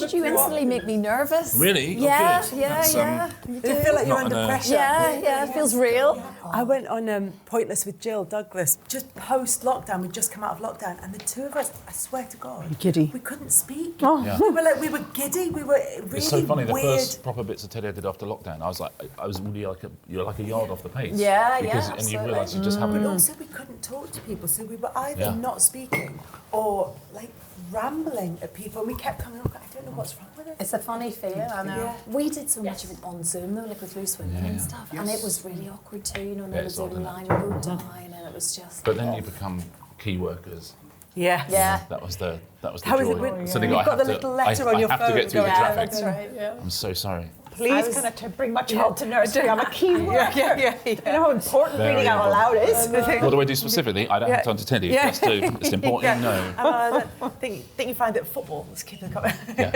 Richard, you instantly make me nervous. Really? Yeah, Oh, good. yeah. You feel like you're under pressure. Yeah, it feels real. I went on Pointless with Jill Douglas just post-lockdown. We'd just come out of lockdown, and the two of us, I swear to God, giddy. We couldn't speak. Yeah. We were giddy. We were really It's so funny. The weird. first proper bits of telly I did after lockdown, I was really you're like a yard off the pace. Yeah, because, yeah, and you absolutely. realise you just But haven't. also we couldn't talk to people, so we were either Yeah. not speaking or like rambling at people. And we kept coming up. I don't know what's wrong with us. It's a funny feeling, I know. Yeah. We did so much of it on Zoom though, like with loose women and stuff, and it was really awkward too, you know, and Yeah, there was it's odd, Zoom isn't line would go down, and it was just... But then you become key workers. Yeah. Yeah. That was the How joy. is it when So they you've go, I got have the to- little letter I on your have to phone get through the going, traffic. that's right, yeah. I'm so sorry. Please, can I bring my child to nursery? I'm a key worker. Yeah. You know how important Very reading out loud is? What do I do specifically? I don't have time to tell you. Yeah. Just to, it's important you know. I think you find that football was keeping coming. Yeah,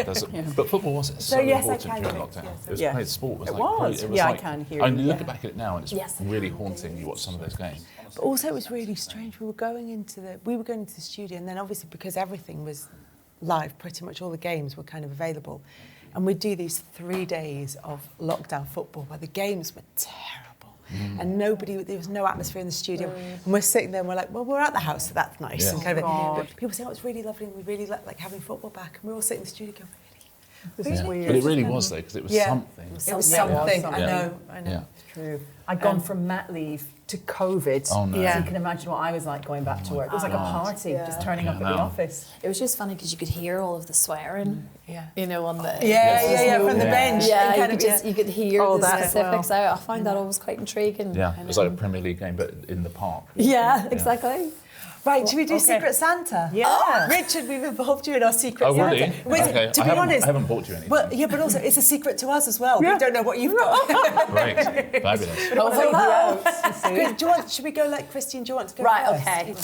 but football wasn't so yes, I important can during hear. lockdown. Yes, It was yes. played sport. It was. Yeah, I can hear I you. look back at it now and it's Yes. really haunting. You watch some of those games. But also it was really strange. We were going into the studio, and then obviously because everything was live, pretty much all the games were kind of available. And we'd do these 3 days of lockdown football where the games were terrible. And there was no atmosphere in the studio. And we're sitting there and we're like, well, we're at the house, so that's nice. Yeah. And kind of, but people say, oh, it's really lovely and we really like having football back. And we're all sitting in the studio going, This is Yeah. weird. But it really was though, because it was something. It was Yeah, something. it was I know. Yeah. It's true. I'd gone from mat leave to COVID. Oh, no. Yeah. So you can imagine what I was like going back to work. It was like a party, just turning up at the no. office. It was just funny because you could hear all of the swearing, Yeah. you know, on the... From the bench. Yeah, And you could hear Oh, the that as specifics out. I find that always quite intriguing. Yeah, it was like a Premier League game, but in the park. Yeah, exactly. Right, should we do Secret Santa? Yeah. Richard, we've involved you in our Secret Oh, Santa. really? Wait, Okay. to be honest, I haven't bought you anything. well, yeah, but also it's a secret to us as well. We don't know what you've got. Great, fabulous. Should we go like Christine? Do you want to go Right, first? okay.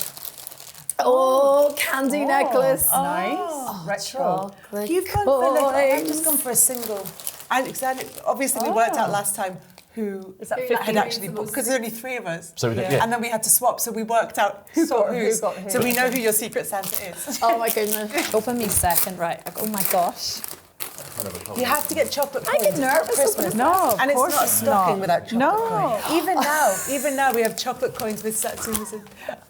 Oh, candy necklace. Nice. Retro. Chocolate You've gone for like, I've coins. just gone for a single. Alexander, obviously we worked out last time who that had actually bought, because there's only 3 of us. So we did, yeah. And then we had to swap, so we worked out who got whose. got who. So we know who your Secret Santa is. Oh my goodness. Open me second, right. Oh my gosh. You have to get chocolate I coins. get It's not nervous Christmas. opening No, of And it's course not a stocking without chocolate No. coins. Even now we have chocolate coins with Satsumas and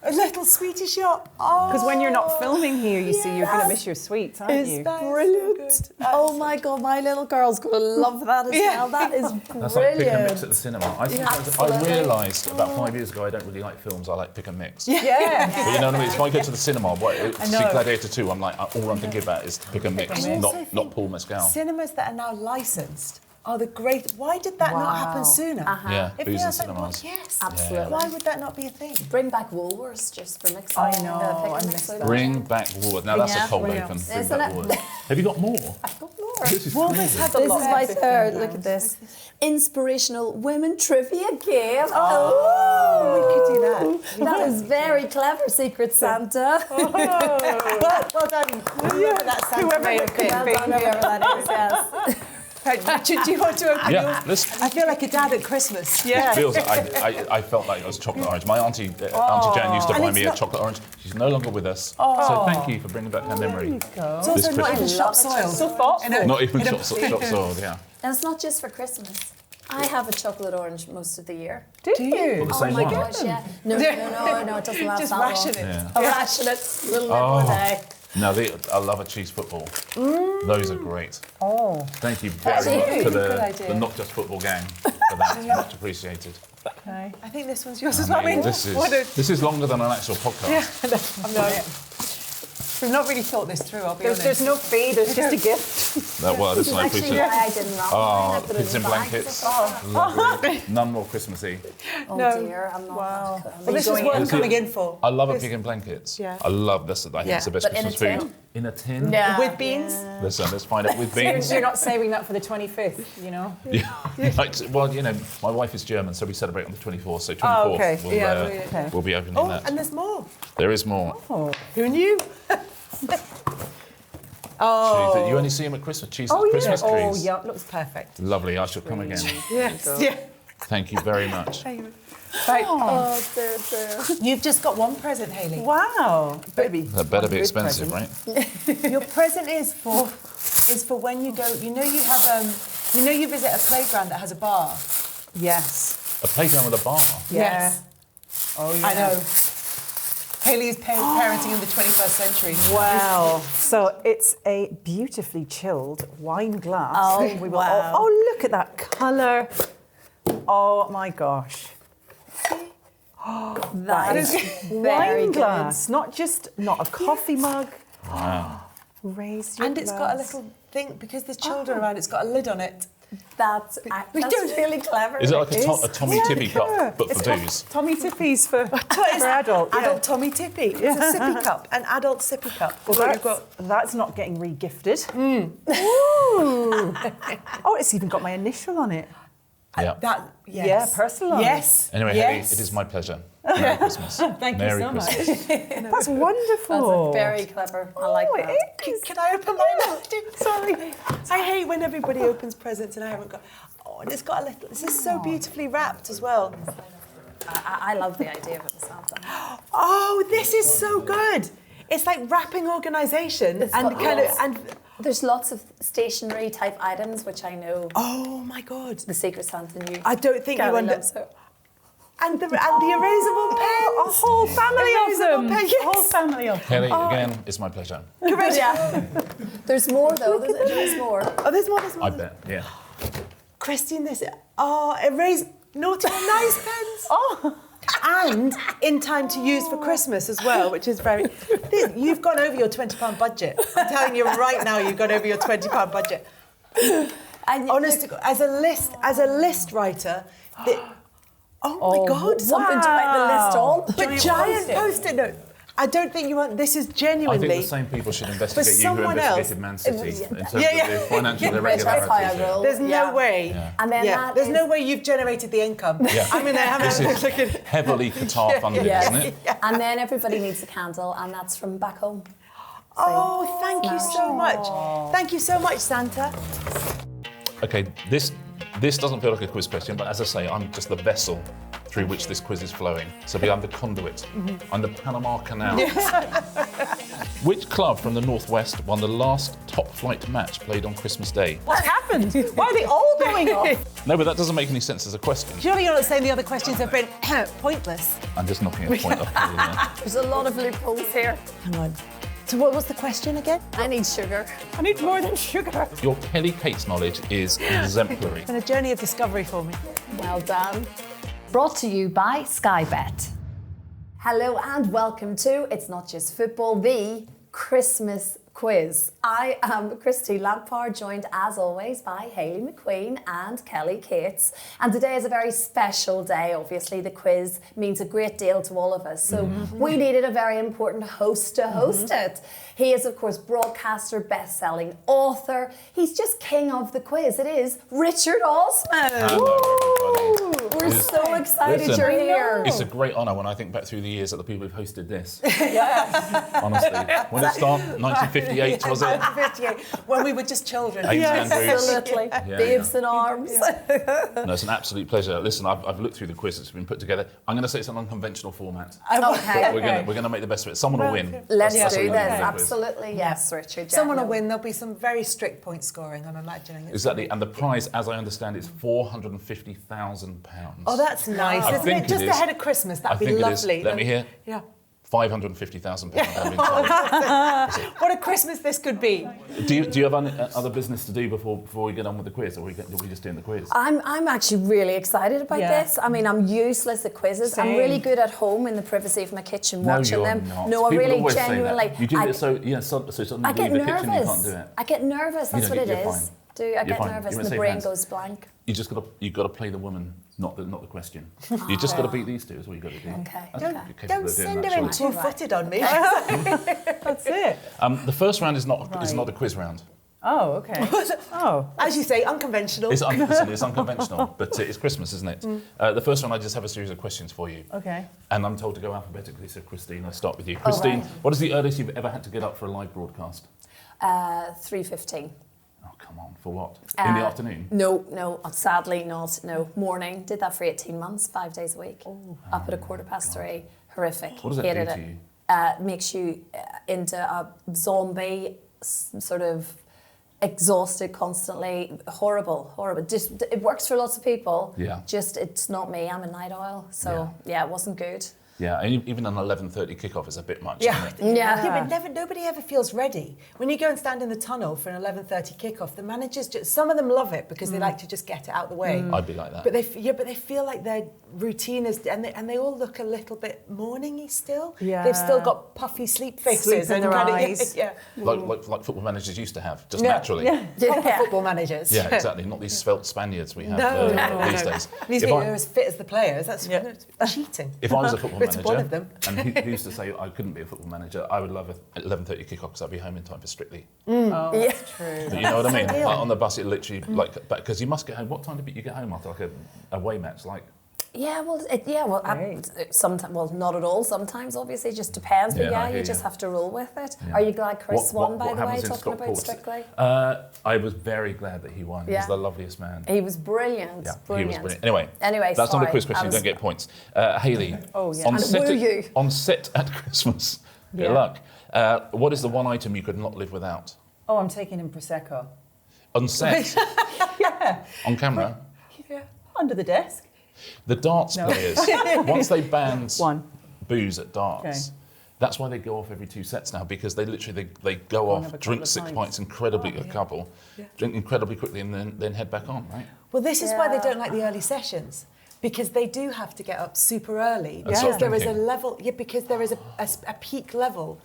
a little sweetie shop. Oh, Because when you're not filming here, you see, you're going to miss your sweets, aren't you? that is Brilliant. so good. Oh my God, my little girl's going to love that as well. That is That's like pick and mix at brilliant. the cinema. I absolutely. realised about 5 years ago I don't really like films, I like pick and mix. Yeah. But you know what I mean? If I go to the cinema, see know. Gladiator 2, I'm like, all I'm thinking about is pick and mix, I also not think Paul Mescal. Cinemas that are now licensed are the great. Why did that not happen sooner? Yeah, If booze you and have like, cinemas. yes, Absolutely. Why would that not be a thing? Bring back Woolworths just for mixing. I know, the pick I and miss mix that. with Bring back Woolworths. Now that's Yeah. a cold What open. else? Bring Isn't back it? Woolworths. Have you got more? I've got more. This is Woolworths crazy. had a This lot. is my £15. third. Look at this. Inspirational women trivia game. Oh, we could do that. That is very clever, Secret Santa. Well done. Whoever that Santa Whoever may the have been. Well done, whoever that is, yes. Right, do you want to open Yeah, yours? let's. I feel like a dad at Christmas. Yeah. Feels I felt like it was chocolate orange. My auntie Auntie Jan used to And buy it's me a not- chocolate orange. She's no longer with us. So thank you for bringing back her memory. It's This also not even Christmas. shop soiled. So thoughtful. Not even shop soiled, yeah. And it's not just for Christmas. I have a chocolate orange most of the year. Do you? The Oh same my one. gosh, yeah. No, it doesn't last Just that ration long. it. Yeah. I ration it a little bit more a day. No, I love a cheese football. Those are great. Oh. Thank you very Actually, much to good idea. the Not Just Football gang for that. Much appreciated. Okay. I think this one's yours as well. This is longer than an actual podcast. I'm not. We've not really thought this through, I'll be honest. There's no fee, there's just a gift. Well, this is I Actually, appreciate. I didn't wrap Oh, mine. I put it pigs in bags. blankets. Oh, Lovely. None more Christmassy. No. dear, I'm not. Wow. Well, this is what I'm coming in for. I love a pig in blankets. Yeah. I love this. I think it's the best But in a Christmas food. tin? In a tin? Yeah. With beans? Listen, let's find it with beans. You're not saving that for the 25th, you know? Yeah. Well, you know, my wife is German, so we celebrate on the 24th. So 24th, Oh, okay. we'll be opening Oh, that. and there's more. There is more. Who knew? Cheese. You only see them at Christmas. Christmas Oh, trees. yeah, looks perfect. Lovely. I shall come again. Yes, yeah. Thank you very much. Right. Oh, dear, dear. You've just got one present, Hayley. Wow. Baby. That better be Good expensive, present. right? Your present is for when you go. You know you have you visit a playground that has a bar. Yes. A playground with a bar. Yes. Oh, yeah. I know. Hayley is parenting in the 21st century. Wow. So it's a beautifully chilled wine glass. Oh, We will wow. oh, look at that colour. Oh, my gosh. That is very Wine good. glass, not a coffee mug. Wow. Raise your And it's got a glass. little thing, because there's children around, it's got a lid on it. That's really clever. Is it like It a Tommy is. Tippy Yeah. cup, but It's for got booze? Tommy Tippies for It's adult. Yeah. Adult Tommy Tippy. It's a sippy cup, an adult sippy cup. Well, that's not getting re-gifted. Ooh. Oh, it's even got my initial on it. Yeah. Yes. Yeah, personalised. Yes. Anyway, yes. Haley, it is my pleasure. Merry Christmas. Thank Merry you so Christmas. much. That's wonderful. That's very clever. I like that. Can I open mine? Sorry. I hate when everybody opens presents and I haven't got... Oh, and it's got a little... This is so beautifully wrapped as well. I love the idea of it myself. Oh, this is so good. It's like wrapping organisation and got kind of... lots. And There's lots of stationery type items, which I know oh my God. the Secret Santa knew. I don't think Gary you understand. loves it. And the erasable pens. A whole family of Erasable them. pen, A whole family of them. Haley, again, it's my pleasure. Yeah. There's more though. There's more. Oh, there's more, there's more. I bet, yeah. Christine, this... Oh, erase naughty and nice pens. Oh, And in time to use for Christmas as well, which is very... You've gone over your £20 budget. I'm telling you right now, you've gone over your £20 budget. And Honest to God, as a list writer, oh my God. something to write the list on. But giant post-it note. I don't think you want... This is I genuinely... think the same people should investigate you who someone else- investigated Man City in terms Yeah, yeah. of the financial That's how I irregularities. roll. There's Yeah. no way. Yeah. And then that There's is- no way you've generated the income. Yeah. I'm going to have This a is look at... heavily Qatar funded, Yes. isn't it? And then everybody needs a candle, and that's from back home. Oh, thank you so much. Thank you so much, Santa. Okay, this doesn't feel like a quiz question, but as I say, I'm just the vessel through which this quiz is flowing. So I'm the conduit. I'm the Panama Canal. Which club from the Northwest won the last top flight match played on Christmas Day? what happened? Why are they all going off? No, but that doesn't make any sense as a question. Surely you're not saying the other questions have been pointless. I'm just knocking a point off. Yeah. There's a lot of loopholes here. Hang on. So what was the question again? I need sugar. I need more than sugar. Your Kelly Cates knowledge is exemplary. It's been a journey of discovery for me. Well done. Brought to you by SkyBet. Hello and welcome to It's Not Just Football, the Christmas quiz. I am Christine Lampard, joined as always by Hayley McQueen and Kelly Cates. And today is a very special day. Obviously, the quiz means a great deal to all of us. So we needed a very important host to host it. He is, of course, broadcaster, best-selling author. He's just king of the quiz. It is Richard Osman. Hello, everybody. We're It is- so excited Listen, you're here. It's a great honour when I think back through the years that the people who've hosted this. Honestly. When did it start? 1958, was it? 58, when we were just children. Aims and Andrews. Absolutely. Yeah, Babes in arms. No, it's an absolute pleasure. Listen, I've looked through the quiz that's been put together. I'm going to say it's an unconventional format. Okay. We're going to make the best of it. Someone will win. Let's That's do what this. we're gonna do. Absolutely. Yes, Richard. Someone will definitely. win. There'll be some very strict point scoring, I'm imagining. Exactly. And the prize, as I understand, is £450,000. Oh, that's nice, I isn't think it? Just it is. ahead of Christmas, I that'd be think it is. lovely. Let me hear. Yeah. £550,000. I've been told. What a Christmas this could be. Do you have other business to do before we get on with the quiz, or are we just doing the quiz? I'm actually really excited about Yeah. this. I mean, I'm useless at quizzes. I'm Same. really good at home in the privacy of my kitchen watching you're them. not. No, I People really always say that. genuinely. You do I, it so suddenly I get leave the nervous. kitchen, you can't do it. I get nervous. That's You what don't it get- you're is. fine. I get fine. nervous You're in and the safe brain hands. goes blank. You've got to play the woman, not the question. You just got to beat these two. Is what you got to do. Okay. I think Okay. you're capable Don't of doing send that, her in surely. two-footed on me. That's it. The first round is not Right. a quiz round. Oh, okay. Oh. As you say, unconventional. It's unconventional, but it's Christmas, isn't it? The first one, I just have a series of questions for you. Okay. And I'm told to go alphabetically, so Christine, I'll start with you. Christine, right. what is the earliest you've ever had to get up for a live broadcast? 3:15. come on, for what? In the afternoon? No, sadly not. No, morning. Did that for 18 months, 5 days a week. Up at 3:15. Horrific. What does that Hated do it. to you? Makes you into a zombie, sort of exhausted constantly. Horrible. Just, it works for lots of people. Yeah. Just, it's not me. I'm a night owl. So, yeah it wasn't good. Yeah, and even an 11:30 kickoff is a bit much, Yeah. isn't it? Yeah. But nobody ever feels ready. When you go and stand in the tunnel for an 11:30 kickoff, the managers some of them love it because they like to just get it out of the way. I'd be like that. But they feel like their routine is, and they all look a little bit morning-y still. Yeah. They've still got puffy sleep faces Sleep in and their kind eyes. Yeah. Like football managers used to have, just Yeah. naturally. Proper football managers. Yeah, exactly. Not these svelte Spaniards we have No. these days. These If people I- are as fit as the players. That's cheating. If I was a football It's manager, one of them. and he used to say I couldn't be a football manager, I would love an 11:30 kickoff because I'd be home in time for Strictly. Oh, that's true. You know what I mean? ideal. Like on the bus, it literally because you must get home. What time did you get home after like a away match? Like Sometimes, well, not at all. Sometimes, obviously, it just depends. But Yeah, I you hear just you. have to roll with it. Yeah. Are you glad Chris won, by what the way, happens in talking about Stockport? Strictly? I was very glad that he won. Yeah. He's the loveliest man. He was brilliant. Yeah, Brilliant. he was brilliant. Anyway, that's not a sorry, quiz question. I You was- don't get points. Hayley, Oh, yeah. on, And set were you? on set at Christmas, good Yeah. luck. What is the one item you could not live without? Oh, I'm taking him Prosecco. On set? Yeah. On camera? Yeah. Under the desk. The darts No. players, once they banned One. booze at darts, Okay. that's why they go off every 2 sets now, because they literally they go Go and off, have a drink couple of 6 pints. pints incredibly, a couple, drink incredibly quickly and then head back on, right? Well, this is why they Yeah. don't like the early sessions. Because they do have to get up super early. And stop Because there is a drinking. level, because there is a peak level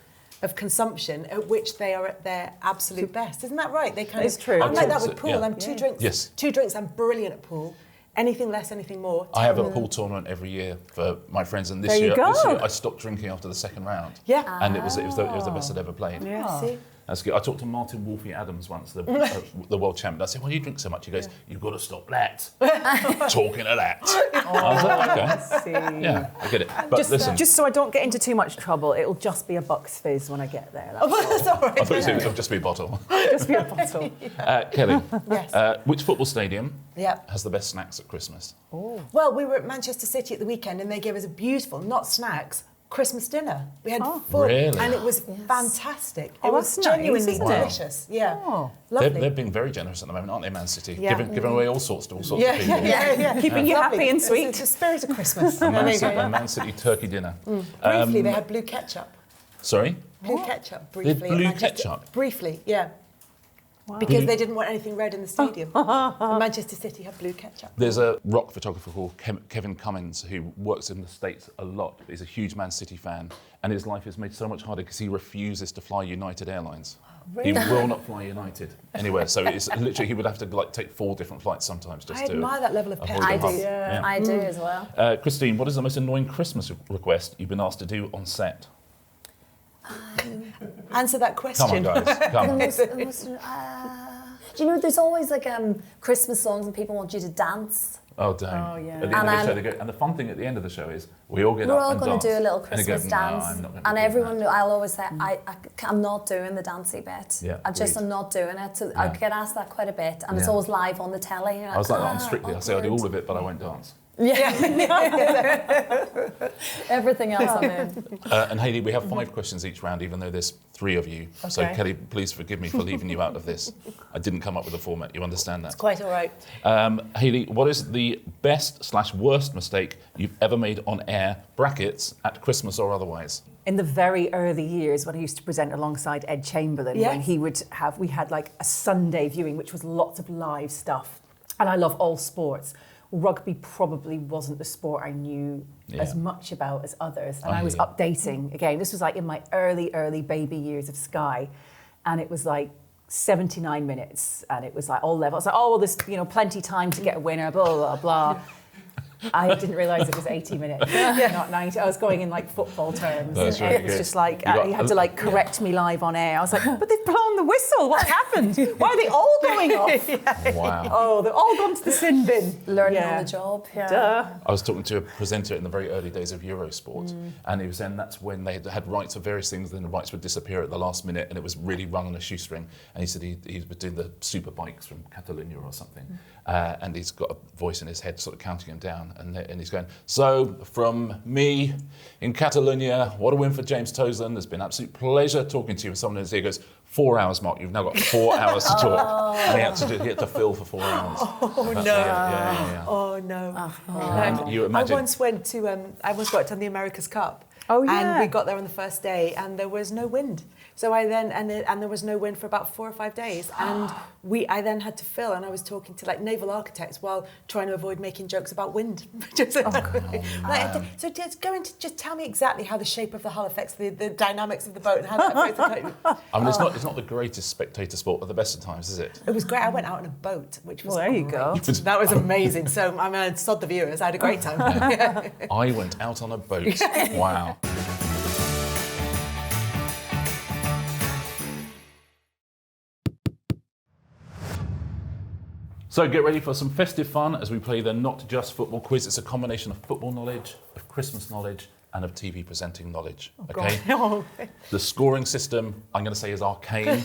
of consumption at which they are at their absolute best. Isn't that right? They kind It's of. true. I'm like that I've with talked pool. to- yeah. I'm two drinks. Yes. 2 drinks. I'm brilliant at pool. Anything less, anything more. I have a terrible. pool tournament every year for my friends, and this There you year, go. I stopped drinking after the second round. Yeah. And it was the best I'd ever played. Yeah. See? That's good. I talked to Martin Wolfie Adams once, the world champion. I said, "Why do you drink so much?" He goes, "You've got to stop that." Talking of that. I was like, okay. See. Yeah, I get it. But listen, Just so I don't get into too much trouble, it'll just be a Bucks fizz when I get there. That's all. That's all right. I thought you said it would just be a bottle. Just be a bottle. Kelly, Yes. which football stadium Yeah. has the best snacks at Christmas? Well, we were at Manchester City at the weekend and they gave us a beautiful, not snacks, Christmas dinner. We had full, Really? and it was fantastic. Oh, It was that's nice, genuinely isn't it? delicious. Yeah. Oh. Lovely. They're being very generous at the moment, aren't they, Man City? Yeah. Giving away all sorts to all sorts yeah, of people. yeah. Keeping you Lovely. happy and It's sweet. the spirit of Christmas. A Man, There you City, go. a Man City turkey dinner. Briefly, they had blue ketchup. Sorry? Blue ketchup, They briefly. had blue at Manchester- ketchup? Briefly, yeah. Because they didn't want anything red in the stadium. And Manchester City had blue ketchup. There's a rock photographer called Kevin Cummins who works in the States a lot. He's a huge Man City fan, and his life is made so much harder because he refuses to fly United Airlines. He will not fly United anywhere. So it's literally he would have to take 4 different flights sometimes just I to admire that level of avoid pettiness. the I hub. do. Yeah. I do as well. Christine, what is the most annoying Christmas request you've been asked to do on set? Answer that question. Come on, guys. Come on. Do you know, there's always like Christmas songs and people want you to dance. Oh, don't. Oh, yeah. At the end of the And show, they go, and the fun thing at the end of the show is we all get We're up all and going dance. to do a little And they go, Christmas "No, dance. I'm not gonna And do everyone, that." I'll always say, I'm not doing the dancey bit. Yeah, I'm not doing it. So I Yeah. get asked that quite a bit. And it's Yeah. always live on the telly. You're I was like that on "Ah, Strictly. I say I'll do awkward." all of it, but I won't dance. Everything else I'm in. And Hayley, we have 5 questions each round, even though there's 3 of you. So Okay. Kelly, please forgive me for leaving you out of this. I didn't come up with a format. You understand that? Quite all right. Hayley, what is the best/worst mistake you've ever made on air, brackets, at Christmas or otherwise? In the very early years when I used to present alongside Ed Chamberlain, when Yes. he would have, we had like a Sunday viewing, which was lots of live stuff. And I love all sports. Rugby probably wasn't the sport I knew as much about as others. And I I was hear you. updating, again, this was like in my early baby years of Sky. And it was like 79 minutes and it was like all level. I was like, oh, well, there's plenty time to get a winner, blah, blah, blah. I didn't realise it was 80 minutes, not 90. I was going in like football terms. That's and really it was good. just like, You he got- had to like correct me live on air. I was like, but they've blown the whistle. What's happened? Why are they all going off? Wow. Oh, they've all gone to the sin bin. Learning Yeah. on the job. Yeah. Duh. I was talking to a presenter in the very early days of Eurosport, and he was saying that's when they had rights of various things, then the rights would disappear at the last minute, and it was really run on a shoestring. And he said he was doing the super bikes from Catalonia or something, and he's got a voice in his head sort of counting him down, and he's going, so from me in Catalonia, what a win for James Toseland. It's been an absolute pleasure talking to you. And someone in his ear goes, 4 hours, Mark. You've now got 4 hours to talk. And he had to fill for 4 hours. Oh, no. Yeah. Oh, no. And you imagine. I once went to, I once worked on the America's Cup. Oh, yeah. And we got there on the first day and there was no wind. So I then, and there was no wind for about 4 or 5 days. And I then had to fill, and I was talking to like naval architects while trying to avoid making jokes about wind. So just tell me exactly how the shape of the hull affects the dynamics of the boat and how that affects the boat. I mean, it's not the greatest spectator sport at the best of times, is it? It was great. I went out on a boat, which was Well, there you go. great. That was amazing. So I mean, I sod the viewers. I had a great time. I went out on a boat. Wow. So get ready for some festive fun as we play the Not Just Football quiz. It's a combination of football knowledge, of Christmas knowledge, and of TV presenting knowledge. Okay? Oh, The scoring system, I'm going to say, is arcane,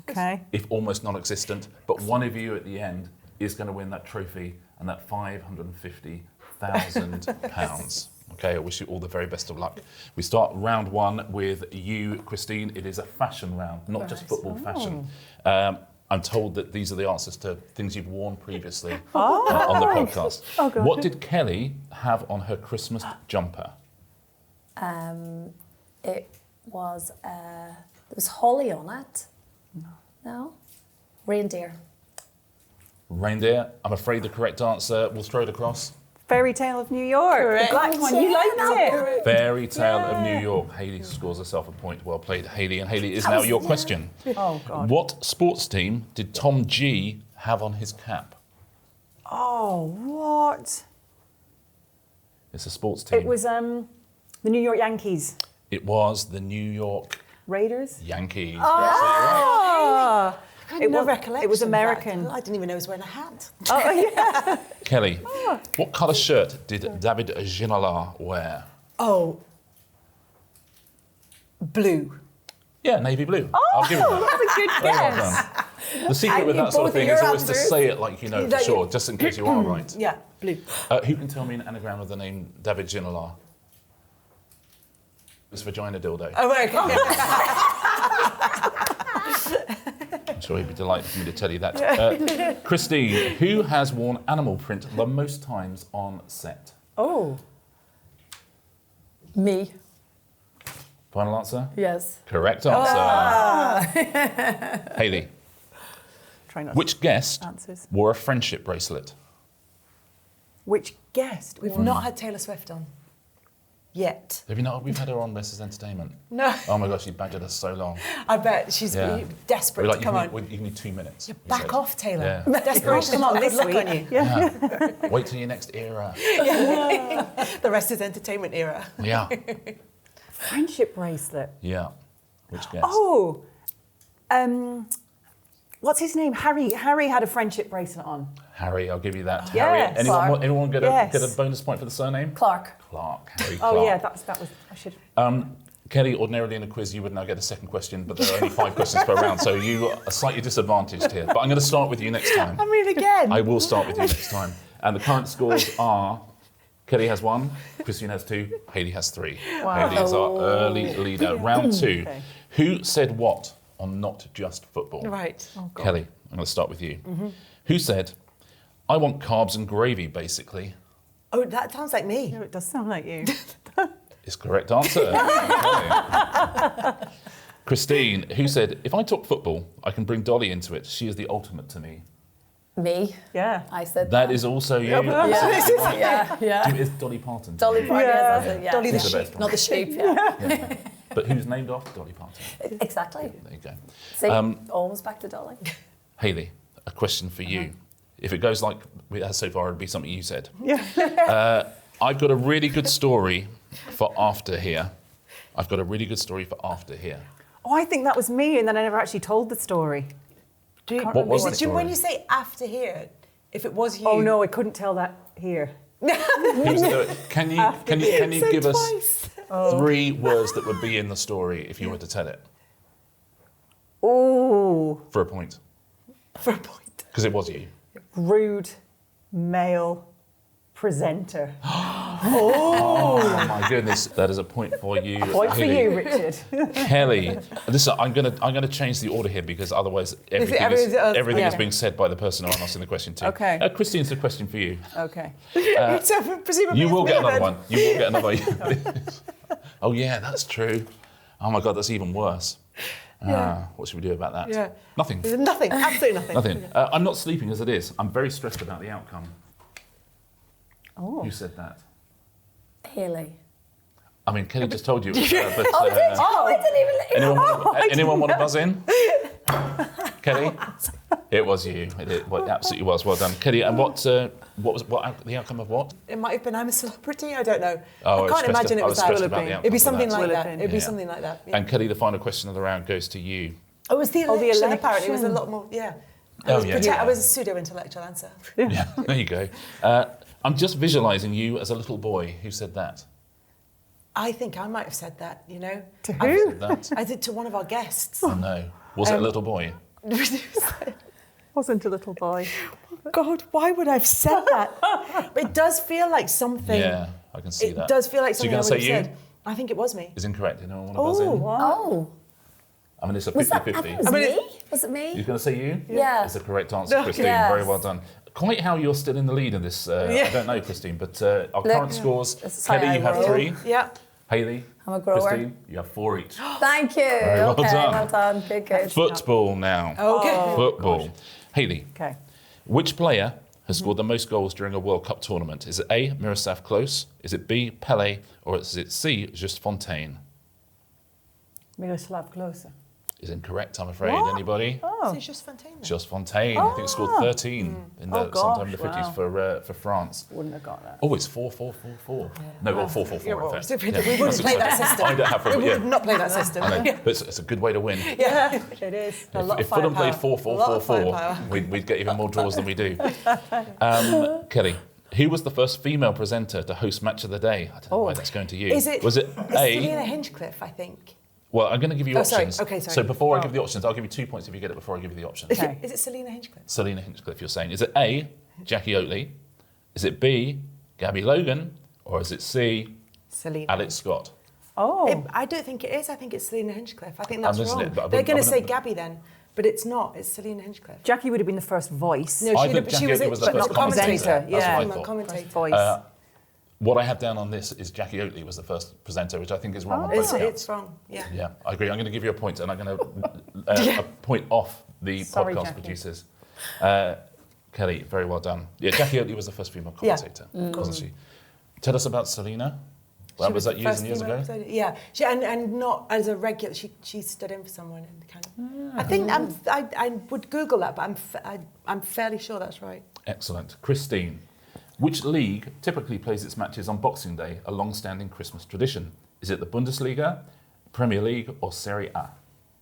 Okay. if almost non-existent. But one of you at the end is going to win that trophy and that £550,000. Okay, I wish you all the very best of luck. We start round one with you, Christine. It is a fashion round, not just football fashion. I'm told that these are the answers to things you've worn previously on the podcast. Oh, God. What did Kelly have on her Christmas jumper? It was, there was holly on it. No? Reindeer. Reindeer. I'm afraid the correct answer, we'll throw it across. Fairy Tale of New York. Correct. The black one. You liked it. Fairy Tale of New York. Hayley scores herself a point. Well played, Hayley. And Hayley, is now your question. Oh, God. What sports team did Tom G have on his cap? Oh, what? It's a sports team. It was the New York Yankees. It was the New York Raiders? Yankees. Oh! I had no recollection. It was of that. American. I didn't even know he was wearing a hat. Oh, yeah. Kelly, what colour shirt did David Ginola wear? Oh, blue. Yeah, navy blue. I'll give you that. That's a good Very well guess. done. The secret with knew that sort of both of thing your is always to answers. say it like you know for sure, just in case you are right. Yeah, blue. Who can tell me an anagram of the name David Ginola? It's vagina dildo. Oh, okay. I'm sure he'd be delighted for me to tell you that. Christine, who has worn animal print the most times on set? Oh. Me. Final answer? Yes. Correct answer. Hayley, Try not which guest answers. wore a friendship bracelet? Which guest? We've not had Taylor Swift on yet. Have you not? We've had her on Mrs. Entertainment. No, Oh my gosh, she badgered us so long. I bet she's Yeah. desperate We're to come on. you need 2 minutes. you Back said. off, Taylor. Yeah. Desperate to come on. This look on you. Yeah. Wait till your next era. The rest is entertainment era. Yeah. Friendship bracelet. Yeah. Which guest? Oh. What's his name? Harry. Harry had a friendship bracelet on. Harry, I'll give you that. Yes. Harry. Anyone, Clark. anyone get Yes. a bonus point for the surname? Clark. Clark. Harry Oh, Clark. yeah, that was. I should. Kelly, ordinarily in a quiz you would now get a second question, but there are only 5 questions per round, so you are slightly disadvantaged here. But I'm going to start with you next time. I mean, again. I will start with you next time. And the current scores are Kelly has 1, Christine has 2, Hayley has 3. Wow. Hayley is our early leader. Round 2. Okay. Who said what on Not Just Football? Right. Oh, God. Kelly, I'm going to start with you. Who said, I want carbs and gravy, basically? Oh, that sounds like me. Yeah, it does sound like you. Is correct answer. Okay. Christine, who said, if I talk football, I can bring Dolly into it. She is the ultimate to me. Me. Yeah. I said That is also you. Yeah. Is Dolly Parton. Dolly Parton. Yeah. Yes, yeah. Dolly the She's the sheep. best one. Not the sheep. Yeah. But who's named after Dolly Parton? Exactly. There you go. See, always back to Dolly. Hayley, a question for you. If it goes like it has so far, it'd be something you said. Yeah. I've got a really good story for after here. Oh, I think that was me, and then I never actually told the story. What was the story? When you say after here, if it was you... Oh no, I couldn't tell that here. Can you give us 3 words that would be in the story if you were to tell it? Oh. For a point. Because it was you. Rude male presenter. Oh my goodness, that is a point for you. Point for Hayley. you, Richard. Hayley, listen, I'm gonna change the order here because otherwise everything is being said by the person who I'm asking the question to. Okay. Christine, it's a question for you. Okay. So presumably You will it's get me another then. one. You will get another one. Oh yeah, that's true. Oh my God, that's even worse. What should we do about that? Yeah. Nothing. Nothing, absolutely nothing. Nothing. I'm not sleeping as it is. I'm very stressed about the outcome. Oh. Who said that? Hayley. I mean, Kelly just told you. But, I didn't even... anyone want to buzz in? Kelly? It was you. It absolutely was. Well done. Kelly, and what was the outcome of what? It might have been I'm a Celebrity, I don't know. Oh, I can't imagine it was stressed that. about the outcome It'd be of something that. like that. been. It'd be Yeah. something like that. Yeah. And Kelly, the final question of the round goes to you. Oh, it was the election, election. apparently. It was a lot more, yeah. I was a pseudo-intellectual answer. Yeah, there you go. I'm just visualising you as a little boy. Who said that? I think I might have said that, you know. To who? Said that? I did to one of our guests. Oh no. Was it a little boy? Wasn't a little boy. God, why would I have said that? But it does feel like something. Yeah, I can see that. It does feel like So you're something I going would to say have you? said. I think it was me. Is incorrect. Anyone want to buzz in? Oh. I mean, it's a Was that... I think 50-50. it was me? Was it me? You're going to say you? Yeah. It's the correct answer, Christine. Yes. Very well done. Quite how you're still in the lead in this, I don't know, Christine, but our current scores, This is how Kelly, I you have roll. 3. Yeah. Hayley, I'm a grower. Christine, you have 4 each. Thank you. well Okay, done. well done. Good. Football now. Okay. Football. Hayley, Okay. which player has scored the most goals during a World Cup tournament? Is it A, Miroslav Klose? Is it B, Pele? Or is it C, Just Fontaine? Miroslav Klose. Is incorrect, I'm afraid. What? Anybody? So it's just Fontaine. Just Fontaine. I think it scored 13 in the sometime in the 50s wow. for France. Wouldn't have got that. Oh, it's 4-4-4-4. No, well, 4-4-4. Yeah, well, in fact. we Yeah, wouldn't that's play that exciting. system. I don't have We yeah. would not play that system. I know, but it's a good way to win. Yeah. It is. If Fulham played 4-4-4-4, we'd get even more draws than we do. Kelly, who was the first female presenter to host Match of the Day? I don't know why that's going to you. Was it A? Selena Hinchcliffe, I think. Well, I'm going to give you Oh, sorry. options. Okay, sorry. So before I give the options, I'll give you 2 points if you get it before I give you the options. Okay. Is it Selena Hinchcliffe? Selena Hinchcliffe, you're saying. Is it A, Jackie Oatley? Is it B, Gabby Logan? Or is it C, Selena. Alex Scott? Oh. I don't think it is. I think it's Selena Hinchcliffe. I think that's Isn't wrong. it? But I They're wouldn't- going I to say wouldn't- Gabby then, but it's not. It's Selena Hinchcliffe. Jackie would have been the first voice. No, I she, think she Jackie was, Oatley was the but first not commentator. commentator. That's Yeah, what I female thought. commentator. First voice. What I have down on this is Jackie Oatley was the first presenter, which I think is wrong on both It's counts. wrong. Yeah. Yeah, I agree. I'm going to give you a point, and I'm going to a point off the Sorry, podcast Jackie. producers. Kelly, very well done. Yeah, Jackie Oatley was the first female commentator, wasn't she? Tell us about Selena. Well, She was that years first and years female ago? presenter. Yeah, and not as a regular. She stood in for someone and kind of. I think I would Google that, but I'm fairly sure that's right. Excellent. Christine, which league typically plays its matches on Boxing Day, a long-standing Christmas tradition? Is it the Bundesliga, Premier League, or Serie A?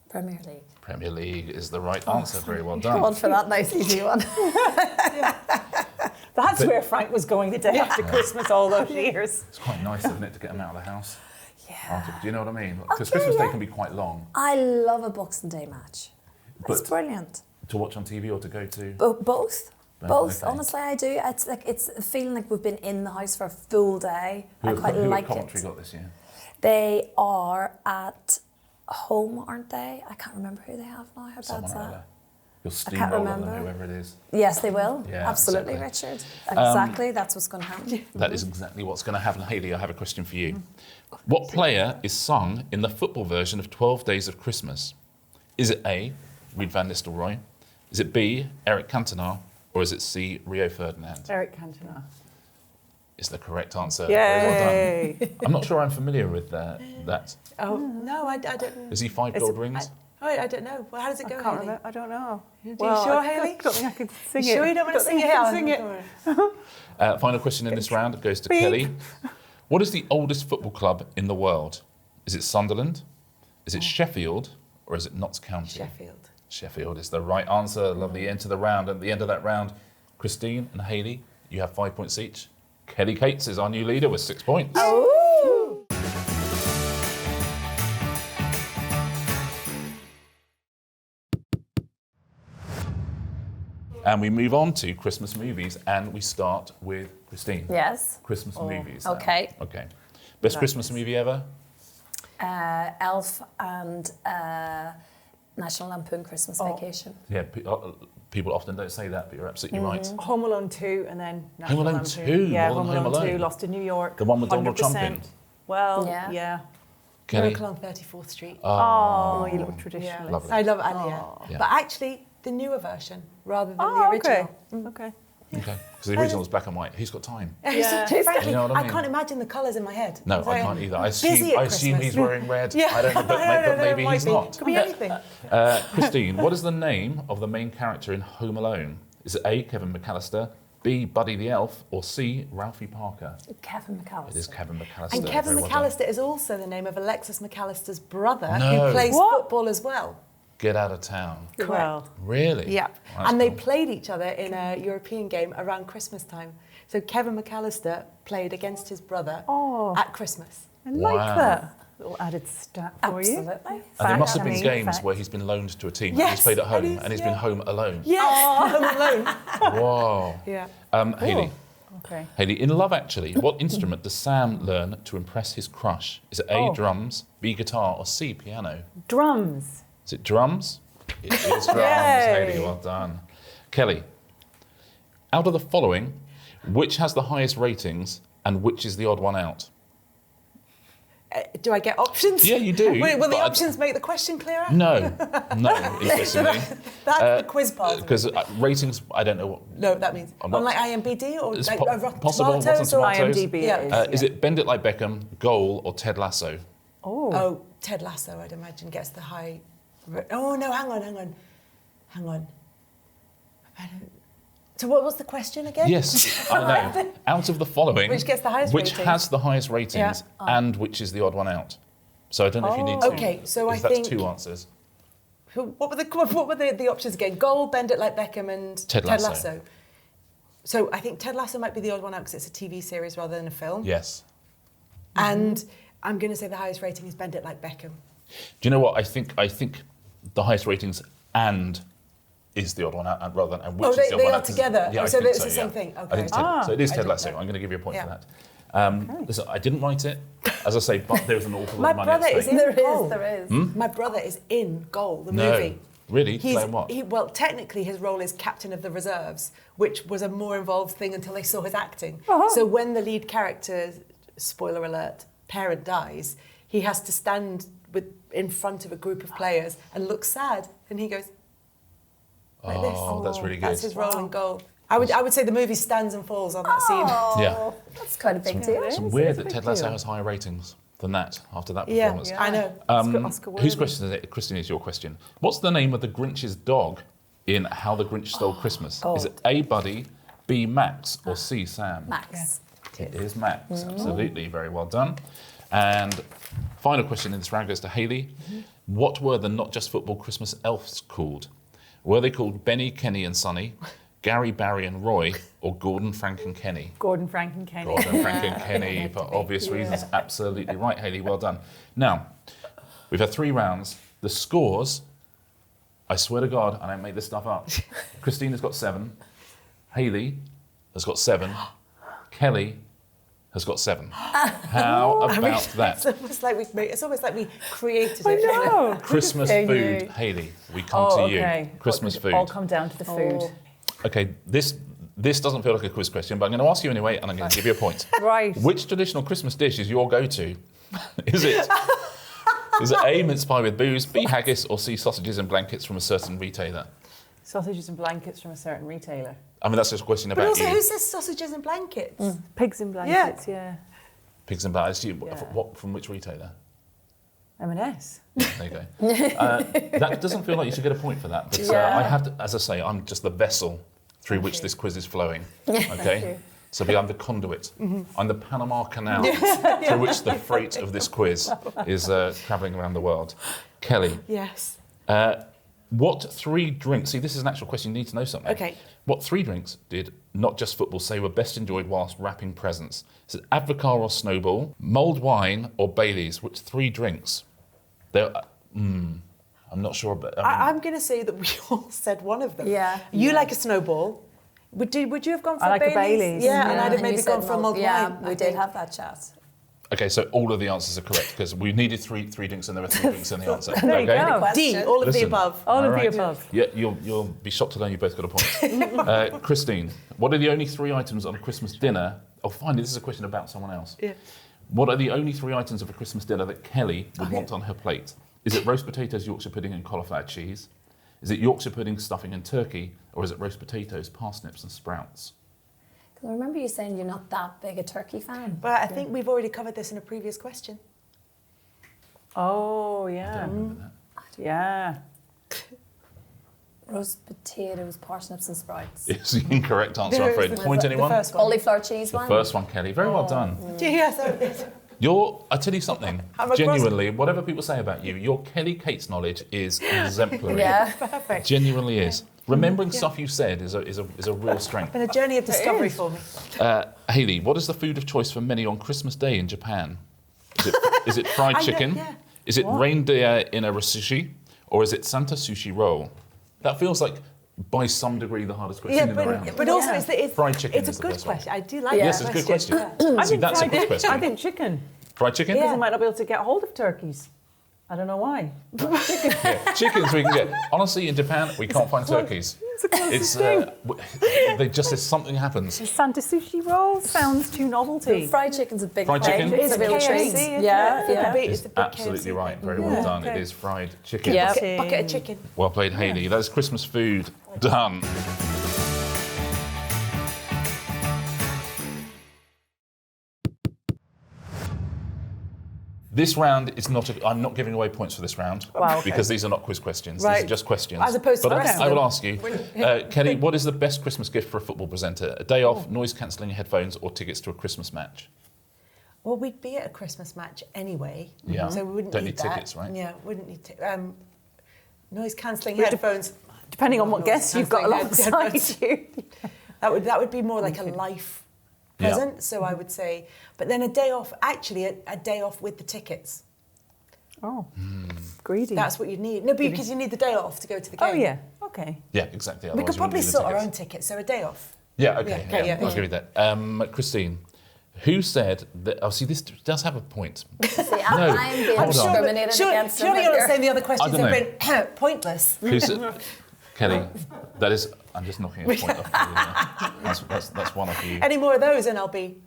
Premier League. Premier League is the right answer. Very well Go on done. for that nice easy one. That's where Frank was going the day after Christmas all those years. It's quite nice, isn't it, to get them out of the house? Yeah. Do you know what I mean? Because Christmas Day can be quite long. I love a Boxing Day match. It's But brilliant. to watch on TV or to go to? Both. Both. Okay. Honestly, I do. It's like it's a feeling like we've been in the house for a full day. Who I quite like Coventry it. got this year? They are at home, aren't they? I can't remember who they have now. How Someone bad's out that? there. You'll can't steamroll them, remember. whoever it is. Yes, they will. Yeah, Absolutely, exactly. Richard. Exactly. That's what's going to happen. That is exactly what's going to happen. Hayley, I have a question for you. What player is sung in the football version of 12 Days of Christmas? Is it A, Reed Van Nistelrooy? Is it B, Eric Cantona? Or is it C, Rio Ferdinand? Eric Cantona. Is the correct answer. Yay! Very well done. I'm not sure I'm familiar with that. Oh no, I don't. Is he 5 gold rings? Oh, I don't know. Well, how does it go, I can't Hayley? remember. I don't know. You sure, Hayley? I don't think I could sing You it. sure you don't want to sing it? I can sing it. Final question in this round goes to Beep. Kelly. What is the oldest football club in the world? Is it Sunderland? Is it Sheffield? Or is it Notts County? Sheffield. Sheffield is the right answer. Lovely end to the round. At the end of that round, Christine and Hayley, you have 5 points each. Kelly Cates is our new leader with 6 points. Ooh. And we move on to Christmas movies, and we start with Christine. Yes. Christmas movies. now. Okay. Okay. Best Christmas movie ever? Elf and National Lampoon Christmas Vacation. Yeah, people often don't say that, but you're absolutely right. Home Alone 2 and then Home Alone Lampoon. 2, Yeah, more than Home Home Alone 2, Alone. Lost in New York. The one with Donald Trump in. 100%. Well, Yeah. yeah. Kelly? Miracle on 34th Street. Oh, you look traditional. Lovely. I love Alia. Yeah. But actually, the newer version rather than the Oh, original. okay. Okay. Okay. Because the original was black and white. Who's got time? Yeah. Frankly, You know what I mean? can't imagine the colours in my head. No, It's I like, can't either. I busy at assume he's Christmas. wearing red. Yeah. I don't know, but maybe it might he's be. not. Could be anything. Christine, what is the name of the main character in Home Alone? Is it A, Kevin McAllister, B, Buddy the Elf, or C, Ralphie Parker? Kevin McAllister. It is Kevin McAllister. And Kevin Very well done. McAllister is also the name of Alexis McAllister's brother, No. who plays What? football as well. Get out of town. Well, Really? Yep. That's And they cool. played each other in a European game around Christmas time. So Kevin McAllister played against his brother at Christmas. I like Wow. that. Little added stat for you. Absolutely. And there must have been Fact. games Fact. where he's been loaned to a team and Yes, he's played at home and and he's yeah. been home alone. Yes, Home Alone. Whoa. Yeah. Haley, Okay. Haley, in Love Actually, what instrument does Sam learn to impress his crush? Is it A, drums, B, guitar, or C, piano? Drums. Is it drums? It is drums, Yay. Haley, well done. Kelly, out of the following, which has the highest ratings and which is the odd one out? Do I get options? Yeah, you do, Will the but options make the question clearer? No, interestingly. That's the quiz part. of it. Because ratings, I don't know what. No, that means I'm not- on like IMDb or It's like Rotten possible, Rotten Tomatoes or Tomatoes. IMDb Yeah. it is. Is it Bend It Like Beckham, Goal, or Ted Lasso? Oh, Ted Lasso, I'd imagine, gets the high. Oh no, hang on. I don't. So what was the question again? Yes, I know. Out of the following, Which gets the highest which ratings? has the highest ratings and which is the odd one out? So I don't know if you need to. Okay, so I that's think- two answers. What were the options again? Goal, Bend It Like Beckham, and Ted Lasso. So I think Ted Lasso might be the odd one out because it's a TV series rather than a film. Yes. And I'm going to say the highest rating is Bend It Like Beckham. Do you know what? I think the highest ratings and is the odd one out rather than and which Oh, is the odd they one are out. together. Yeah, Oh, I so think it's the same yeah. thing. I Okay. think so it is I Ted didn't Lasso. know. I'm going to give you a point Yeah. for that. Listen, I didn't write it. As I say, but there's an awful lot My of money at brother is stake. in There Goal. is, there is. My brother is in Goal, the No. movie. Really? Playing what? Well, technically his role is captain of the reserves, which was a more involved thing until they saw his acting. So when the lead character, spoiler alert, parent dies, he has to stand in front of a group of players and look sad, and he goes like this. Oh, that's really good. That's his role in Goal. I would say the movie stands and falls on that scene. Oh, Yeah. that's quite a big deal. It's weird that Ted Lasso has higher ratings than that after that Yeah, performance. I know. Oscar Whose worthy. question is it? Christine, is your question. What's the name of the Grinch's dog in How the Grinch Stole Christmas? Is it A, Buddy, B, Max, or C, Sam? Max. It is Max, absolutely. Very well done. And final question in this round goes to Hayley. What were the Not Just Football Christmas elves called? Were they called Benny, Kenny and Sonny, Gary, Barry and Roy, or Gordon, Frank and Kenny? Gordon, Frank and Kenny. Gordon, Frank and Kenny, for obvious reasons. Absolutely right, Hayley, well done. Now, we've had 3 rounds. The scores, I swear to God, I don't make this stuff up. Christine has got 7. Hayley has got 7. Kelly has got 7. How about that? It's almost like we created I it. know. Christmas Hey, food, you. Hayley. We come Oh, to you. okay. Christmas What food. could all come down to the food. Okay, this doesn't feel like a quiz question, but I'm going to ask you anyway, and I'm going to give you a point. Right. Which traditional Christmas dish is your go-to? Is it A, mince pie with booze, B, haggis, or C, sausages and blankets from a certain retailer? Sausages and blankets from a certain retailer. I mean, that's just a question But about also, you. who says sausages and blankets? Pigs in blankets, yeah. Pigs and blankets. Yeah. What, from which retailer? M&S. There you go. That doesn't feel like you should get a point for that. But I have to, as I say, I'm just the vessel through which this quiz is flowing. Okay? So I'm the conduit. I'm the Panama Canal through which the freight of this quiz is travelling around the world. Kelly. Yes. What 3 drinks, see this is an actual question, you need to know something. Okay. What 3 drinks did Not Just Football say were best enjoyed whilst wrapping presents? Is it Advocaat or Snowball, mulled wine or Baileys? Which 3 drinks? I'm not sure, but I'm going to say that we all said one of them. Yeah. You like a Snowball. Would you have gone for I like a Baileys? Baileys. Yeah, and I'd have And maybe you said gone for mulled yeah, wine. we did have that chat. okay, so all of the answers are correct because we needed three drinks and there were 3 drinks in the answer. There you okay? go. D, all of the Listen. above. All of Right. the above. Yeah, you'll be shocked to learn you both got a point. Christine, what are the only 3 items on a Christmas dinner? Oh, finally, this is a question about someone else. Yeah. What are the only 3 items of a Christmas dinner that Kelly would want on her plate? Is it roast potatoes, Yorkshire pudding and cauliflower cheese? Is it Yorkshire pudding, stuffing and turkey? Or is it roast potatoes, parsnips and sprouts? I remember you saying you're not that big a turkey fan. But I think we've already covered this in a previous question. Oh, I yeah. don't remember that. Yeah. Roast potatoes, parsnips and sprouts. It's the incorrect answer, I'm afraid. Point anyone? The first one. Cauliflower cheese The one. first one, Kelly. Very well done. Yes. I tell you something, I'm a genuinely, whatever people say about you, your Kelly Cates knowledge is exemplary. Yeah. Perfect. Genuinely is. Remembering stuff you said is a real strength. Been a journey of discovery for me. Hayley, what is the food of choice for many on Christmas Day in Japan? Is it fried I know, chicken? yeah. Is it reindeer in a sushi? Or is it Santa sushi roll? That feels like, by some degree, the hardest question in the round. But also it's Fried chicken it's is a the good first one. question. I do like Yes, that it's a good question. Yeah. See, that's a good question. I think chicken. Fried chicken? Because I might not be able to get hold of turkeys. I don't know why. Yeah, chickens we can get. Honestly, in Japan, we can't find turkeys. It's the closest thing. They just says something happens. Santa sushi roll sounds too novelty. Fried chicken's a big Fried thing. chicken? It's a real KFC, treat. isn't it? Yeah, yeah. It's a big Absolutely KFC right. thing. Very well done. It is fried chicken. Yeah. Bucket of chicken. Well played, Hayley. That is Christmas food done. This round is not. I'm not giving away points for this round Wow, okay. because these are not quiz questions. These Right. are just questions. As opposed to but the rest I of will them. ask you, Kelly, what is the best Christmas gift for a football presenter? A day off, noise-cancelling headphones, or tickets to a Christmas match? Well, we'd be at a Christmas match anyway. Yeah. So we wouldn't Don't need need that. tickets, right? Yeah, wouldn't need noise cancelling headphones. Depending on what Noise guests you've got cancelling alongside you. That would be more like a life Yeah. present. So I would say, but then a day off. Actually, a day off with the tickets. Oh, greedy. That's what you need. No, because you need the day off to go to the game. Oh, yeah. Okay. Yeah, exactly. We otherwise could you wouldn't probably need the sort our tickets. own tickets. So a day off. Yeah, okay. Yeah, Yeah, yeah. I'll give you that. Christine, who said that? Oh, see, this does have a point. See, I'm being Hold on. discriminated against. Surely you're over not saying here. the other questions I don't have been pointless. Who said? Kelly, that is. I'm just knocking a point off. That's one of you. Any more of those, and I'll be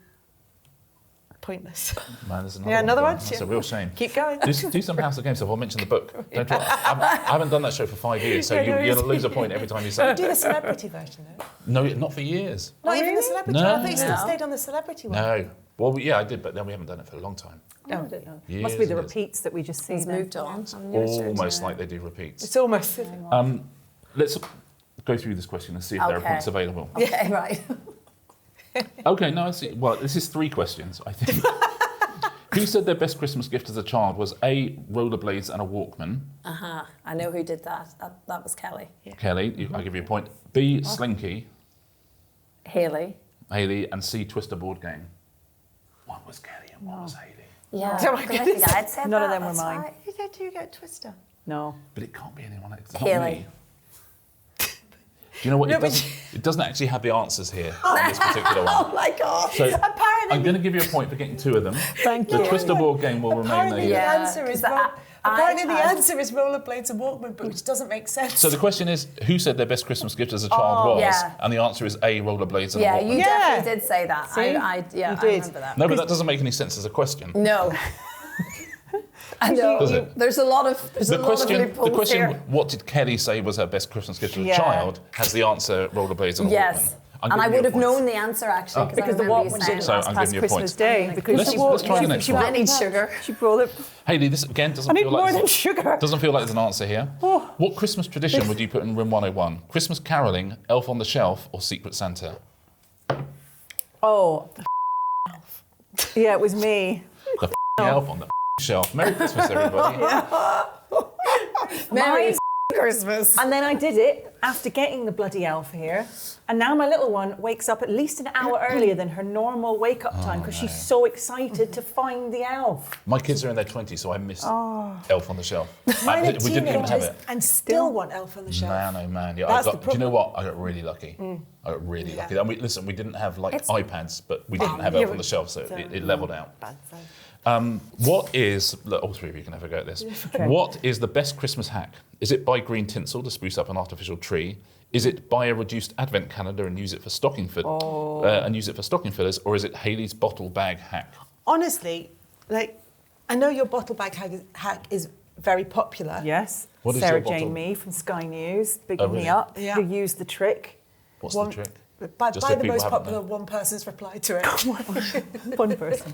pointless. Man, there's another Yeah, another one? That's a real shame. Keep going. Do some House of Games stuff. I'll mention the book. Don't try. I haven't done that show for 5 years, so Yeah, you're no, going to it's- lose a point every time you say Do it. the celebrity version though. No, not for years. Not even the celebrity. No. one. I thought you still No. stayed on the celebrity one. No. Well, yeah, I did, but then we haven't done it for a long time. No, I don't know. Years Must be the and years. repeats that we just see He's then. moved on. I'm near sure, Almost yeah. like they do repeats. It's almost. Let's go through this question and see if there are Okay. points available. Okay, right. Okay, no, I see. Well, this is 3 questions, I think. Who said their best Christmas gift as a child was A, rollerblades and a Walkman? I know who did that. That was Kelly. Kelly, I'll give you a point. B, Slinky, Haley. Hayley, and C, Twister board game. One was Kelly and one was Hayley. Yeah. Oh my 'cause I think I'd said None of that, them were that's mine. right. Do you get Twister? No. But it can't be anyone else. It's not Hayley. me. Do you know what? No, It doesn't actually have the answers here on this particular one. Oh my God. So Apparently- I'm going to give you a point for getting 2 of them. Thank The you. Twister board game will remain Apparently the there. Yeah, answer is 'cause apparently the had- answer is rollerblades and Walkman, but which doesn't make sense. So the question is, who said their best Christmas gift as a child was? yeah. And the answer is A, rollerblades and Yeah, a Walkman. you Yeah. definitely did say that. See? I You I did. remember that. No, but that doesn't make any sense as a question. No. I know. Does it? There's a lot of The question, loopholes here. what did Kelly say was her best Christmas gift as a Yeah. child, has the answer rollerblades and a Yes. Walkman. I'm And I giving you would a have point. known the answer actually Because the what Walkman didn't So last I'm past giving you a point. Christmas Day. Because Let's try the next one. I need sugar. She brought it. Hayley, this again doesn't I need feel more like than sugar. doesn't feel like there's an answer here. Oh. What Christmas tradition would you put in room 101? Christmas caroling, Elf on the Shelf, or Secret Santa? Oh. Yeah, it was me. The Elf on the Shelf. Merry Christmas, everybody. Merry Christmas. And then I did it after getting the bloody elf here. And now my little one wakes up at least an hour earlier than her normal wake-up time because she's so excited to find the elf. My kids are in their 20s, so I missed Oh. Elf on the Shelf. Mine are We didn't even have teenagers it. and still want Elf on the Shelf. Man, oh man. Yeah, That's the do you know problem. what? I got really lucky. I got really Yeah. lucky. And we didn't have like It's- iPads, but we didn't have yeah, Elf on the Shelf, so it leveled out. Bad sign. What is, look, all three of you can have a go at this. What is the best Christmas hack? Is it buy green tinsel to spruce up an artificial tree? Is it buy a reduced advent calendar and use it for stocking fillers? Or is it Hayley's bottle bag hack? Honestly, like, I know your bottle bag hack is very popular. Yes. What is Sarah your bottle? Jane Mee from Sky News, bigging Oh, really? me up, Yeah. who used the trick. What's One- the trick? By Just so the people most haven't popular known. one person's reply to it. One person.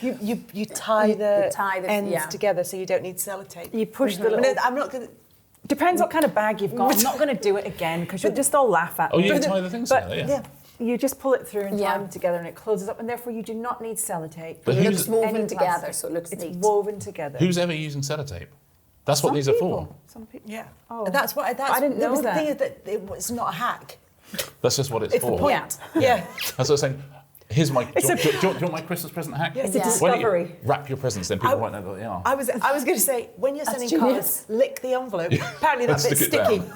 You tie the tie the- ends yeah. together so you don't need sellotape. You push the No, little... I'm not going to... Depends what kind of bag you've got. I'm not going to do it again because you'll just all laugh at Oh, me. you tie the things but- together, yeah. Yeah. You just pull it through and tie Yeah. them together and it closes up and therefore you do not need sellotape. But It who's- looks woven Any together, plastic. so it looks It's neat. woven together. Who's ever using sellotape? That's what Some these are for. people. Some people. Yeah. Oh. That's what... That's, I didn't know The thing is that. that it's not a hack. That's just what it's It's for. the point. Yeah. Yeah. That's what I'm saying. Here's my. Do you want my Christmas present hack? It's a Yeah. Why don't you discovery. wrap your presents, then people won't know what they are. I was going to say, when you're sending genius. cards, lick the envelope. Apparently that bit's Stick it sticky. down.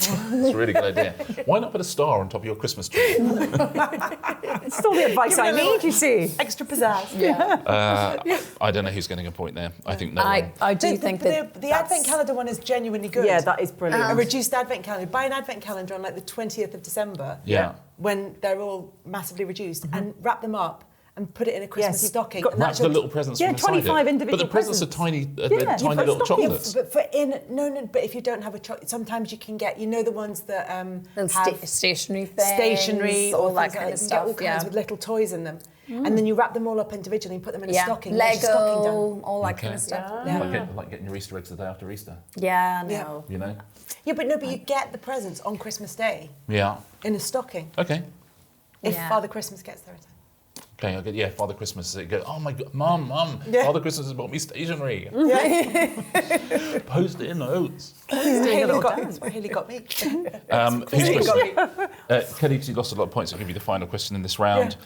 It's a really good idea. Why not put a star on top of your Christmas tree? It's all the advice Give it I a little- need, you see. Extra pizzazz. Yeah. I don't know who's getting a point there. I think no one. I do think that The Advent calendar one is genuinely good. Yeah, that is brilliant. A reduced Advent calendar. Buy an Advent calendar on like the 20th of December. Yeah. When they're all massively reduced and wrap them up and put it in a Christmas Yes. stocking. Got- And Wrap that's the your- little presents Yeah, from inside 25 it. individual But the presents presents. are tiny, Yeah, they're you tiny put little stockings. chocolates. But for but if you don't have a chocolate, sometimes you can get, the ones that little have stationery things, stationery, all or that things kind like of that. You stuff. can get all kinds with little toys in them. And then you wrap them all up individually and put them in a yeah. stocking. There's your stocking done. Lego, all that kind Okay. of stuff. Yeah. Like getting your Easter eggs the day after Easter, Yeah, Yeah. no. you know? Yeah, but you get the presents on Christmas Day Yeah. in a stocking. Okay. If Yeah. Father Christmas gets there in time. Okay, I get, yeah, Father Christmas, it goes, oh my God, Mum, Yeah. Father Christmas has bought me stationery. Post-it notes. Hayley got me. Who's Hayley question? got me. Kelly, you lost a lot of points. I'll give you the final question in this round.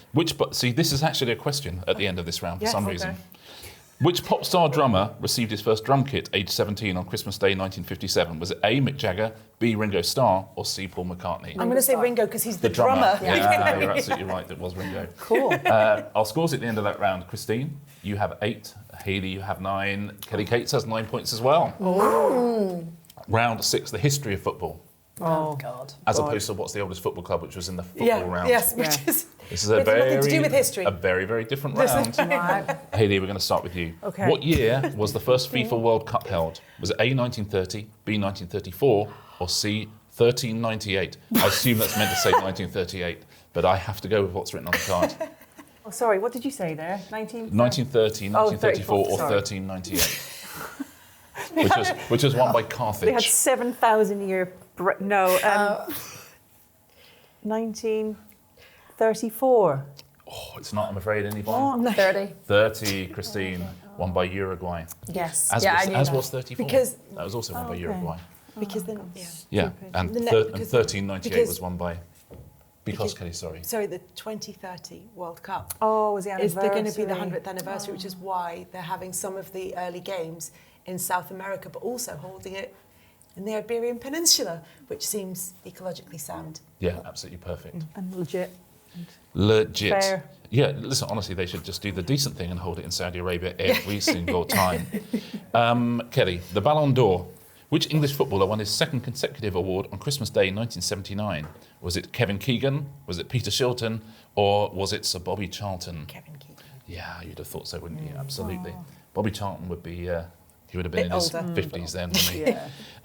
See, this is actually a question at the end of this round for Yes, some okay. reason. Which pop star drummer received his first drum kit aged 17 on Christmas Day 1957? Was it A, Mick Jagger, B, Ringo Starr, or C, Paul McCartney? I'm going to say Ringo because he's the drummer. Yeah, you're absolutely right. It was Ringo. Cool. Our scores at the end of that round. Christine, you have 8. Hayley, you have 9. Kelly Cates has 9 points as well. Round 6, the history of football. Oh, God. As opposed to what's the oldest football club, which was in the football Yeah, round. yes, which Yeah. is This is a with very, nothing to do with history. a very, very different round. Right. Hayley, we're going to start with you. Okay. What year was the first FIFA World Cup held? Was it A, 1930, B, 1934, or C, 1398? I assume that's meant to say 1938, but I have to go with what's written on the card. Oh, sorry, what did you say there? 1930, Oh, 1934, or sorry. 1398? which was won by Carthage. They had 7,000 year... No, 1934. Oh, it's not, I'm afraid, anyone. 30. 30, Christine, won by Uruguay. Yes. As, yeah, was, I knew as that. was 34. Because- that was also won by okay. Uruguay. because then Yeah, and, The ne- and because- 1398 because- was won by... Because, Kelly, sorry. sorry, the 2030 World Cup Oh, was the is anniversary? going to be the 100th anniversary, which is why they're having some of the early games in South America, but also holding it in the Iberian Peninsula, which seems ecologically sound. Yeah, absolutely perfect. And legit. Legit. Fair. Yeah, listen, honestly, they should just do the decent thing and hold it in Saudi Arabia every single time. Kelly, the Ballon d'Or. Which English footballer won his second consecutive award on Christmas Day 1979? Was it Kevin Keegan, was it Peter Shilton, or was it Sir Bobby Charlton? Kevin Keegan. Yeah, you'd have thought so, wouldn't you? Absolutely. Bobby Charlton would be, he would have been Bit in his older. 50s then, wouldn't he?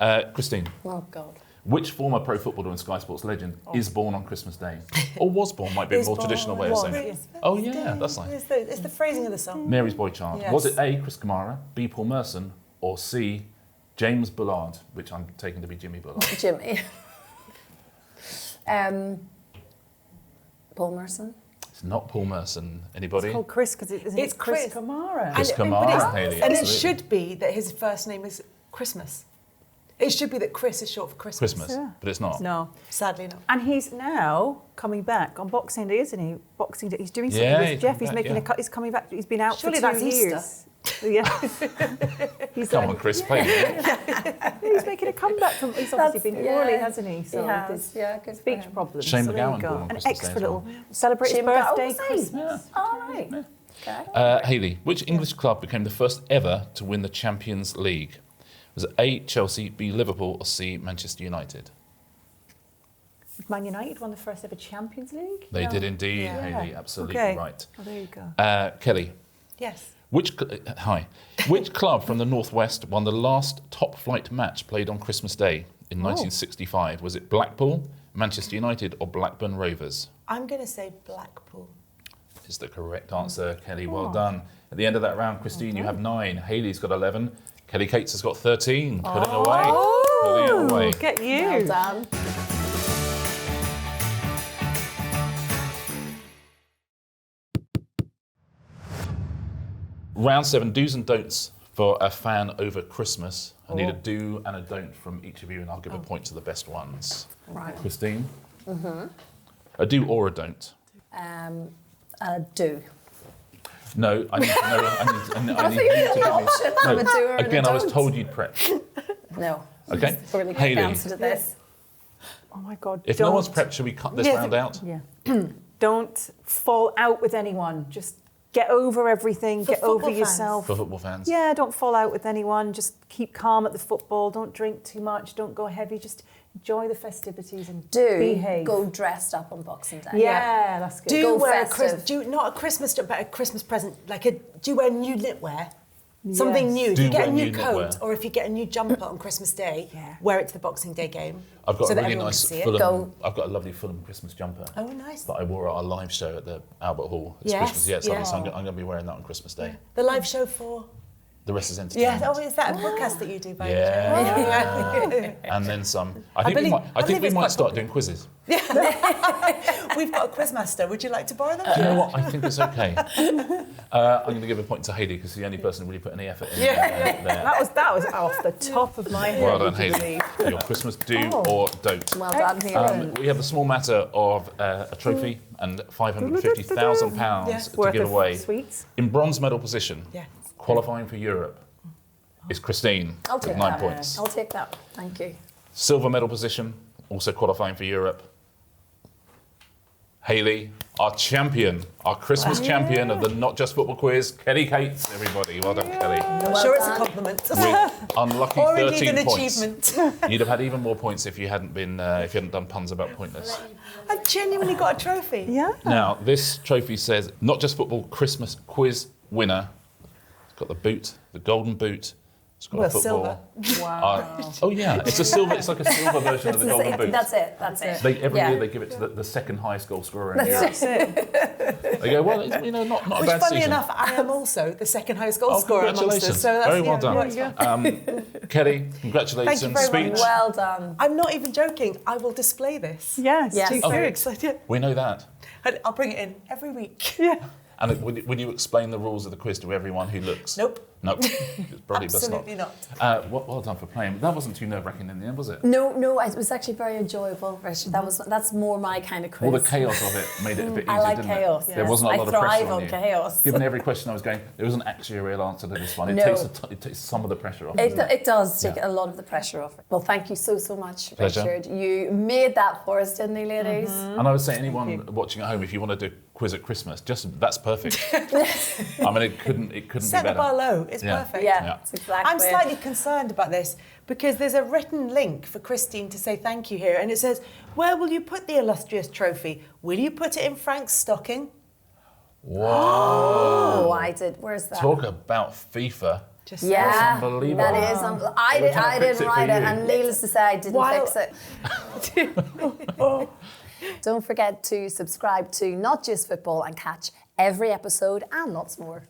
Yeah. Christine, Oh, God. Which former pro footballer and Sky Sports legend is born on Christmas Day? Or was born, might be a more traditional way of saying it. Oh yeah, that's nice. It's the phrasing of the song. Mary's Boy Child. Yes. Was it A, Chris Kamara, B, Paul Merson, or C, James Bullard, which I'm taking to be Jimmy Bullard? Jimmy. Paul Merson. It's not Paul Merson. Anybody? It's called Chris because it's Chris Kamara. Chris Kamara, Hayley. And it absolutely. should be that his first name is Christmas. It should be that Chris is short for Christmas. Christmas, Yeah. but it's not. No. Sadly not. And he's now coming back on Boxing Day, isn't he? Boxing Day. He's doing something Yeah, with he's Jeff. coming He's back, making yeah. a cut. He's coming back. He's been out Surely for 2 that's Easter. years. Yeah. He's Come on, Chris, play it. He's making a comeback from. He's obviously been poorly, hasn't he? He has. Yeah, good for Speech him. problems. Shane so there you McGowan go. born on An Christmas Day extra as well. little celebrate his Shane McGowan, birthday. say. Christmas. All right. Okay. Hayley, which English club became the first ever to win the Champions League? Was it A, Chelsea, B, Liverpool, or C, Manchester United? Man United won the first ever Champions League. They Yeah. did indeed, Yeah. Hayley, absolutely Okay. right. Oh, there you go. Kelly, Yes. which club from the Northwest won the last top-flight match played on Christmas Day in 1965? Was it Blackpool, Manchester United, or Blackburn Rovers? I'm going to say Blackpool. Is the correct answer, Kelly. Well done. At the end of that round, Christine, you have 9. Hayley's got 11. Kelly Cates has got 13. Putting it away. Putting it away. Get you. Well done. Round 7, do's and don'ts for a fan over Christmas. I need a Oh. do and a don't from each of you, and I'll give a point to the best ones. Right. Christine? A do or a don't? Do. No, I need to know. I need think you it's to an give me. option. I'm a do or a Again, I was don't. told you'd prep. No. Okay. Really good Hayley, answer to this. Oh my God. if don't. no one's prepped, should we cut this Yeah. round out? Yeah. Don't fall out with anyone. Just get over everything. For Get over football fans. yourself. For football fans? Yeah, don't fall out with anyone. Just keep calm at the football. Don't drink too much. Don't go heavy. Just enjoy the festivities and Do behave. go dressed up on Boxing Day. Yeah, that's good. Do Go wear festive. not a Christmas but a Christmas present, do wear new knitwear. Something Yes. new. If Do you get wear a new new coat knitwear. or if you get a new jumper on Christmas Day, Yeah. wear it to the Boxing Day game. I've got so a that really everyone nice can see it. Fulham. Go. I've got a lovely Fulham Christmas jumper Oh, nice. that I wore at our live show at the Albert Hall. It's Yes, Christmas, yeah, it's lovely, yeah. so I'm going to be wearing that on Christmas Day. The live show for... The rest is Yeah, entertainment. oh, is that a podcast that you do, by Yeah. And then some. I think believe- we I might believe it's quite start doing quizzes. We've got a quizmaster. Would you like to borrow them? Do you know what? I think it's okay. I'm going to give a point to Hayley because she's the only person who really put any effort in there. That was off the top of my head. Well done, would you Hayley. believe? Your Christmas do Oh. or don't. Well done, Hayley. We have the small matter of a trophy and £550,000 Yes. to Worth give of away. sweets. In bronze medal position, Yeah. qualifying for Europe, is Christine I'll with take 9 that. points. I'll take that. Thank you. Silver medal position, also qualifying for Europe. Hayley, our champion, our Christmas champion of the Not Just Football quiz, Kelly Cates, everybody. Well done, Kelly. I'm Well sure it's a done. compliment. With unlucky or 13 indeed an points. achievement. You'd have had even more points if you hadn't been, if you hadn't done puns about pointless. I've genuinely got a trophy. Yeah. Now, this trophy says Not Just Football Christmas quiz winner. It's got the boot, the golden boot. It's got Well, a football. silver. Wow. Oh yeah, it's a silver. It's like a silver version of the golden boot. That's it. That's it. Every Yeah. year they give it to the second highest goal scorer in Europe. That's it. They go, well, it's, not a Which, bad funny season. enough, I am also the second highest goal Oh, scorer amongst congratulations. us. So that's, Very well yeah, done. works fine. Kelly, congratulations. Thank you very much. Speech. Well done. I'm not even joking. I will display this. Yes. Yes. Too Oh. Very good. excited. We know that. And I'll bring it in every week. Yeah. And would you explain the rules of the quiz to everyone who looks? Nope. Nope. Probably does Absolutely not. Well done for playing. That wasn't too nerve-wracking in the end, was it? No, it was actually very enjoyable, Richard. That's more my kind of quiz. All the chaos of it made it a bit easier, I like didn't chaos. it? There wasn't a I lot of pressure thrive on on you. chaos. Given every question I was going, there wasn't actually a real answer to this one. It, No. it takes some of the pressure off. It does take Yeah. a lot of the pressure off. Well, thank you so much, Pleasure. Richard. You made that for us, didn't you, ladies? And I would say anyone watching at home, if you want to do a quiz at Christmas, that's perfect. I mean, it couldn't Set be the bar better. low. It's Yeah. perfect. Yeah, Yeah. that's exactly. I'm slightly concerned about this because there's a written link for Christine to say thank you here, and it says, "Where will you put the illustrious trophy? Will you put it in Frank's stocking?" Wow. Oh, I did. Where's that? Talk about FIFA. Just Yeah, unbelievable. that is. I fix didn't it write for it, you. and needless to say, I didn't While- fix it. Don't forget to subscribe to Not Just Football and catch every episode and lots more.